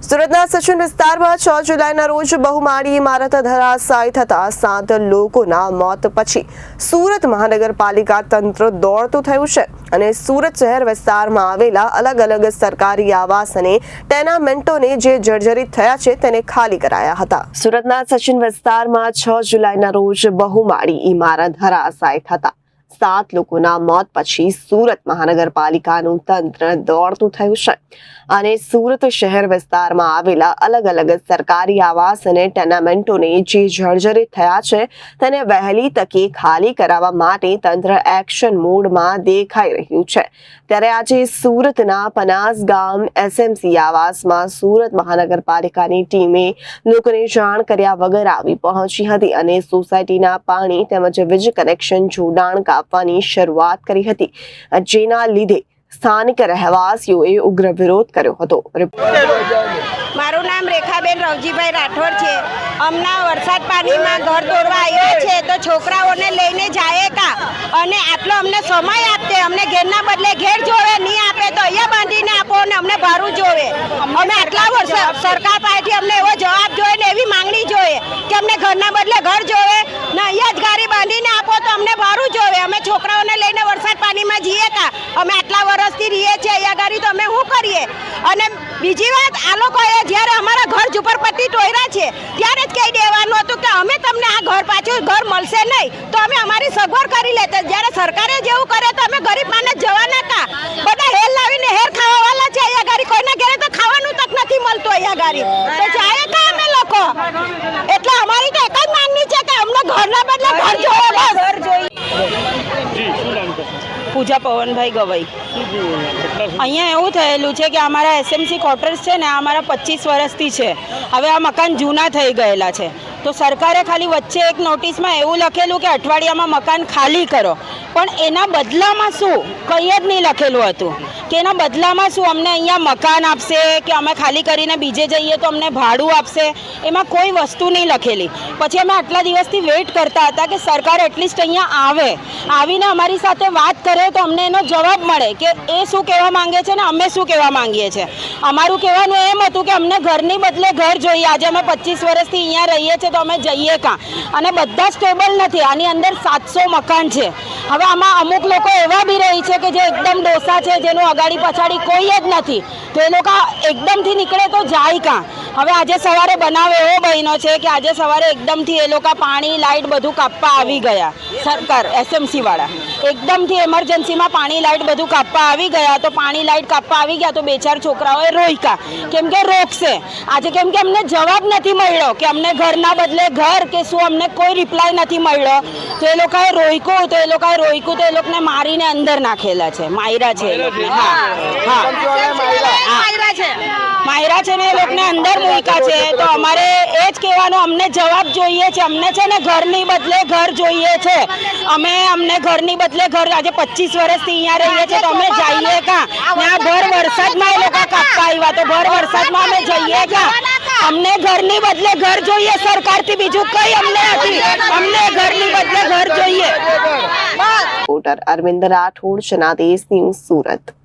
સુરતના સચિન વિસ્તારમાં 6 જુલાઈના રોજ બહુમાળી ઇમારત ધરાશાયી થતા 7 લોકોના મોત પછી સુરત મહાનગરપાલિકા તંત્ર દોડતું થયું છે અને સુરત શહેર વિસ્તારમાં આવેલા અલગ અલગ સરકારી આવાસ અને ટેનામેન્ટોને જે જર્જરિત થયા છે તેને ખાલી કરાયા હતા। સુરતના સચિન વિસ્તારમાં 6 જુલાઈના રોજ બહુમાળી ઇમારત ધરાશાયી થતા 7 લોકોના મોત પછી સુરત મહાનગરપાલિકાનું તંત્ર દોડતું થયું છે અને સુરત શહેર વિસ્તારમાં આવેલા અલગ અલગ સરકારી આવાસ અને ટેનામેન્ટોને જે જર્જરિત થયા છે તેને વહેલી તકે ખાલી કરાવવા માટે તંત્ર એક્શન મોડમાં દેખાઈ રહ્યું છે। ત્યારે આજે સુરતના પનાસ ગામ એસએમસી આવાસમાં સુરત મહાનગરપાલિકાની ટીમે લોકોને જાણ કર્યા વગર આવી પહોંચી હતી અને સોસાયટીના પાણી તેમજ વીજ કનેક્શન જોડાણ કાપવાની શરૂઆત કરી હતી, જેના લીધે સ્થાનિક રહેવાસીઓએ ઉગ્ર વિરોધ કર્યો હતો। મારું નામ રેખાબેન રવજીભાઈ રાઠોડ છે। હમણાં વરસાદ પાણીમાં ઘર દોરવા આવ્યા છે તો છોકરાઓને લઈને જાય કા અને આટલો અમને સમય આપતે, અમને ઘેરના બદલે ઘેર જોવે, નહીં આપે તો અહીંયા બાંધીને આપો અને અમને ભાડું જોવે। અમે આટલા વર્ષ સરકાર પાસેથી અમને એવો જવાબ જોઈએ ને એવી માંગણી જોઈએ કે અમને ઘરના બદલે ઘર જોવે ને અહીંયા જ ગાડી બાંધીને આપો તો અમને ભાડું જોવે। અમે છોકરાઓને લઈને વરસાદ પાણીમાં જઈએ કા, અમે આટલા વર્ષથી રહીએ છીએ અહીંયા ગાડી, તો અમે શું કરીએ? અને બીજી વાત, આ લોકોએ જ્યારે અમારા ઘર ઝુંપડપટ્ટી ટોયરા છે ત્યારે જ કહી દેવાનું હતું કે અમે તમને આ ઘર પાછું ઘર મળશે નહીં, તો અમે અમારી સગવડ કરી લેતા। જ્યારે સરકારે જેવું કરે તો અમે ગરીબ માણસ જવાના કા? બધા હેર લાવીને હેર ખાવાવાળા છે અહીંયા ગાડી, કોઈના ઘરે તો ખાવાનું તક નથી મળતું અહીંયા ગાડી, તો જાય કા અમે લોકો? એટલે અમારી તો એક જ માંગણી છે કે અમને ઘરના બદલે ઘર જોઈએ, ઘર જોઈએ। પૂજા પવનભાઈ ગવાઈ। અહીંયા એવું થયેલું છે કે અમારા એસએમસી ક્વાર્ટર્સ છે ને, અમારા 25 વર્ષથી છે। હવે આ મકાન જૂના થઈ ગયેલા છે, તો સરકારે ખાલી વચ્ચે એક નોટિસમાં એવું લખેલું કે અઠવાડિયામાં મકાન ખાલી કરો, પણ એના બદલામાં શું કંઈ જ નહીં લખેલું હતું કે એના બદલામાં શું અમને અહીંયા મકાન આપશે કે અમે ખાલી કરીને બીજે જઈએ તો અમને ભાડું આપશે, એમાં કોઈ વસ્તુ નહીં લખેલી। પછી અમે આટલા દિવસથી વેઇટ કરતા હતા કે સરકાર એટલીસ્ટ અહીંયા આવે, આવીને અમારી સાથે વાત કરે તો અમને એનો જવાબ મળે કે એ શું કહેવા માંગે છે ને અમે શું કહેવા માંગીએ છીએ। અમારું કહેવાનું એમ હતું કે અમને ઘરની બદલે ઘર જોઈએ। આજે અમે 25 વર્ષથી અહીંયા રહીએ છીએ તો અમે જઈએ કાં? અને બધા સ્ટેબલ નથી, આની અંદર 700 મકાન છે। હવે આમાં અમુક લોકો એવા બી રહી છે કે જે એકદમ ડોસા છે, જેનું અગાડી પછાડી કોઈ જ નથી, તો એ લોકો એકદમથી નીકળે તો જાય કાં? હવે આજે સવારે બનાવ એવો બન્યો છે કે આજે સવારે એકદમથી એ લોકો પાણી લાઇટ બધું કાપવા આવી ગયા, સરકાર એસએમસી વાળા એકદમથી એમરજન્સીમાં પાણી લાઇટ બધું કાપવા આવી ગયા, તો પાણી લાઇટ કાપવા આવી ગયા તો 2-4 છોકરાઓએ રોક્યા કેમ કે રોકશે આજે, કેમ કે અમને જવાબ નથી મળ્યો કે અમને ઘરના બદલે ઘર કે શું, અમને કોઈ રિપ્લાય નથી મળ્યો। તો એ લોકોએ રોક્યું તો એ લોકોને મારીને અંદર નાખેલા છે, માયરા છે એ લોકોને। માયરા છે ને એ લોકોને અંદર મૂક્યા છે। તો અમારે એ જ કહેવાનું, અમને જવાબ જોઈએ છે, અમને છે ને ઘરની બદલે ઘર જોઈએ છે। અમને ઘરની બદલે ઘર, આજે 25 વર્ષથી અહીંયા રહીએ છીએ તો અમે જઈએ કાં? ત્યાં ભર વરસાદમાં એ લોકો કાપવા આવ્યા, તો ભર વરસાદમાં અમે જઈએ કાં? અમને ઘરની બદલે ઘર જોઈએ, સરકારથી બીજું કંઈ અમને નથી, અમને ઘરની બદલે ઘર જોઈએ। રિપોર્ટર અરવિંદ રાઠોડ, જનાદેશ ન્યૂઝ, સુરત।